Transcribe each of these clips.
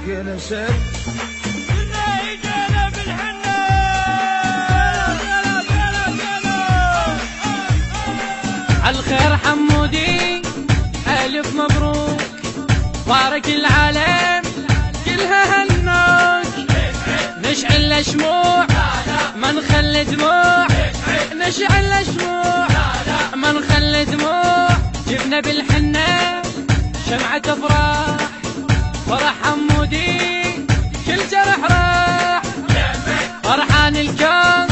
يا نسال عالخير حمودي ألف مبروك، بارك العالم كلها هنوك. نشعل شموع ما نخلي دموع، نشعل شموع ما نخلي دموع. جبنا بالحنة شمعة افراح، فرح حمودي كل جرح راح. فرحان الكون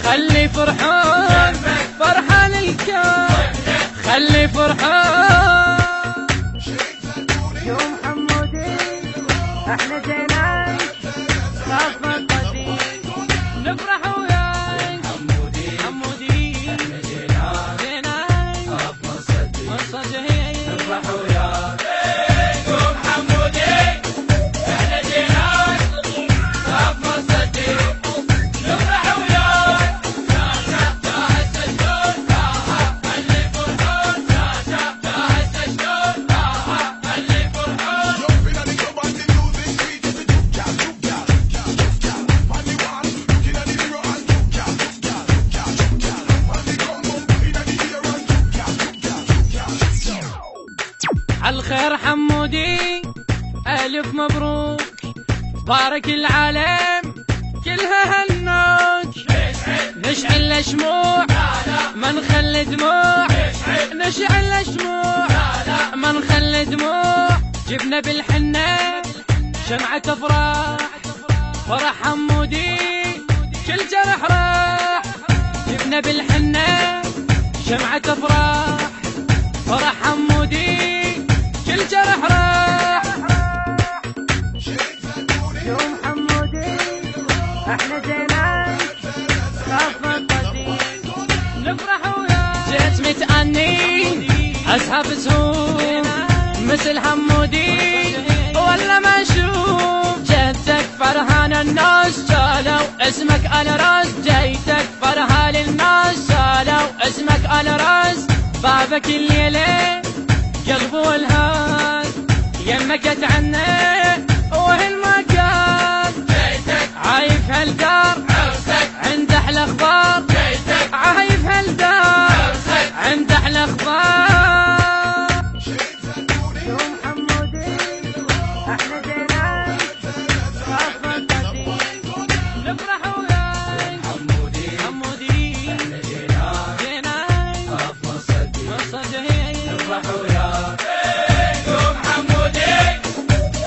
خلي فرحان، فرحان الكون خلي فرحان. يوم حمودي احنا زينان خاف من قديم، نفرح وياك حمودي احنا زينان زينان خاف من صديق، نفرح وياك. يوم حمودي احنا زينان خاف من صديق، نفرح وياك. عالخير حمودي ألف مبروك، بارك العالم كلها هنوك. نشعل شموع ما نخلي دموع، نشعل شموع ما نخلي دموع. جبنا بالحنة شمعة افراح، فرح حمودي كل جرح راح. جبنا بالحنة شمعة افراح، فرح حمودي كل جرح راح. يوم حمودي احنا زينان خاف من قديم، نفرح وياك. جيت متأني اسحب سهوم مثل حمودي ولا ما اشوف. جيتك فرحان الناس قالوا اسمك على راس، جيتك فرحان الناس قالوا اسمك على راس. بابك الليلة قلب والهان، يمك اتعنى وهالمكان. عايف هالدار عند احلى اخبار، عايف هالدار عند احلى اخبار. يوم حمودي احنا زينان خاف من قديم، نفرح وياك حمودي احنا زينان زينان خاف من صديق، نفرح وياك. يوم حمودي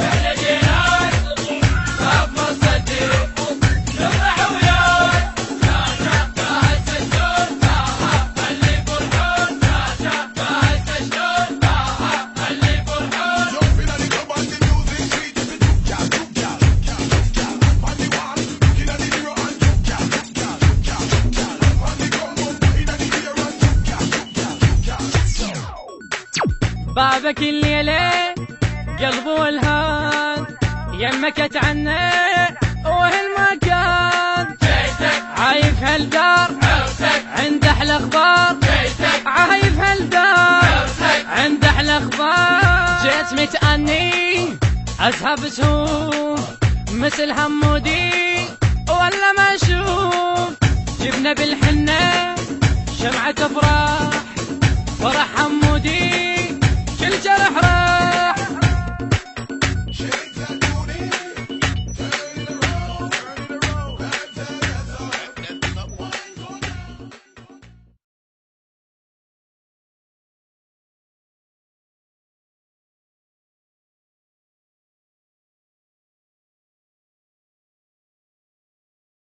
احنا زينان خاف من صديق، نفرح وياك. تاهت الشجون اللي فرحون، تاهت الشجون اللي فرحون. بابك الليلة قلب والهان، يمك اتعنى وهالمكان. عايف هالدار عند احلى اخبار، عايف هالدار عند احلى اخبار. جيت متأني اسحب سهوم مثل حمودي ولا ما اشوف. جبنا بالحنة شمعة افراح، فرح حمودي كل جرح راح.